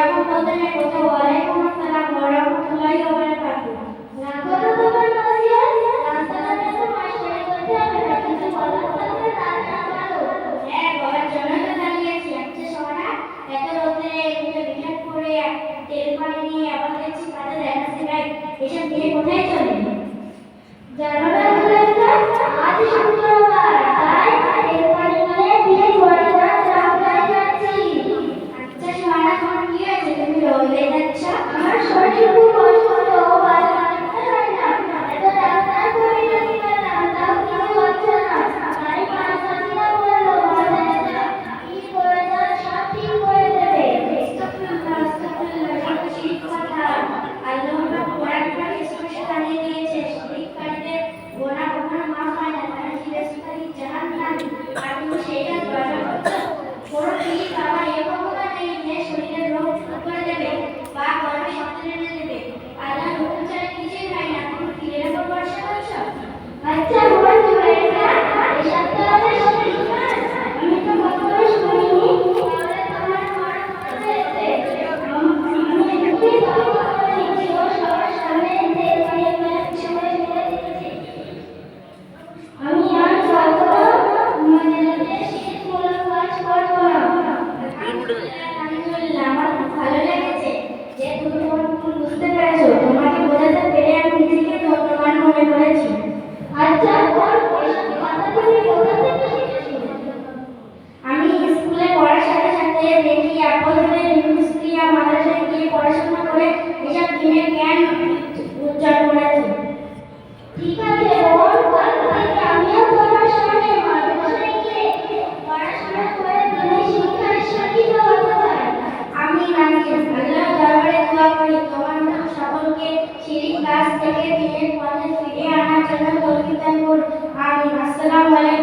এরকম বলতে নেই কোথাও ওয়ালাইকুম আসসালাম ওয়া রাহমাতুল্লাহি ওয়া বারাকাতুহু। রাখো তো তোমার নসিহত, রাস্তাঘাটে তো মাস্টারি করতে হবে না, কিছু বলার থাকলে তাড়াতাড়ি বলো। হ্যাঁ, বলার জন্য তো দাঁড়িয়েছি। আচ্ছা সোনা, এত রোদে এগুলো বিঘাত করে তেল পানি নিয়ে আবার দেখছি কাজে দেখাচ্ছে গাই, এসব নিয়ে কোথায় চলে? জানো না আজ শুক্রবার, তাই তেল পানি নিয়ে দিয়ে গোড়াটা রাস্তায় যাচ্ছি। আচ্ছা সোনা, তোমার কি হয়েছে, তুমি রোদে যাচ্ছ? আমার শরীর খুব অসুস্থ, ভালো লাগতে হয় না, এত ডাক্তার করে নিয়ে গেলাম, তাও কিছু হচ্ছে না। তাই পাঁচটা বললো বাজারে কি করে যা সব ঠিক করে দেবে। আস্তাগফিরুল্লাহ, আস্তাগফিরুল্লাহ, এটা তো শিরক কথা। আল্লাহ পাক কোরআন পাকে স্পষ্ট জানিয়ে দিয়েছে, শিরককারীদের গোনা কখনো মাফ হয় না, তারা চিরস্থায়ী জাহান্নাম। আর তুমি সেই কাজ বারবার করছো। কোনো ঠিক খাবার এ ক্ষমতা নেই যে শরীরের রোগ ঠিক করে দেবে বা গরমে শক্তি এনে দেবে। আল্লাহর হুকুম ছাড়া কিছুই হয় না, তুমি পীরের উপর ভরসা করছো? আচ্ছা বল জুবাইরা, এসব তো আমার শিরক কাজ, আমি তো কখনো শুনিনি। তাহলে তোমার মরণ হয়েছে, আমি এমনি বাবা বলেছি, ও সবার সামনে তেল পানি করে ছুঁড়ে ফেলে দিয়েছি। আমি আর কখনো মদিনাতে শিরকমূলক কাজ করবো না। আলহামদুলিল্লাহ, আমার খুব ভালো লেগেছে যে তুমি তোমার ভুল বুঝতে পেরেছো। তোমাকে বোঝাতে পেরে আমি নিজেকে ধন্যবান মনে করেছি। আচ্ছা বল, এসব কথা তুমি কোথা থেকে শিখেছো? আমি স্কুলে পড়ার সাথে সাথে দেখি আব্বাজানের ইংলিশ ক্রিয়া মাদ্রাসায় গিয়ে পড়াশোনা করে এসব দিনের জ্ঞান উজ্জ্বল করেছি। ঠিক আছে বোন, কাল থেকে আমিও তোমার সঙ্গে মাদ্রাসায় গিয়ে পড়াশোনা করে দিনের শিক্ষায় শিক্ষিত হতে চাই। আমি আল্লাহর দরবারে দোয়া করি তোমার মতো সকলকে শিরক কাজ থেকে দিনের পথে ফিরিয়ে আনার জন্য তৌফিক দান করুন। আমিন। আসসালামু আলাইকুম।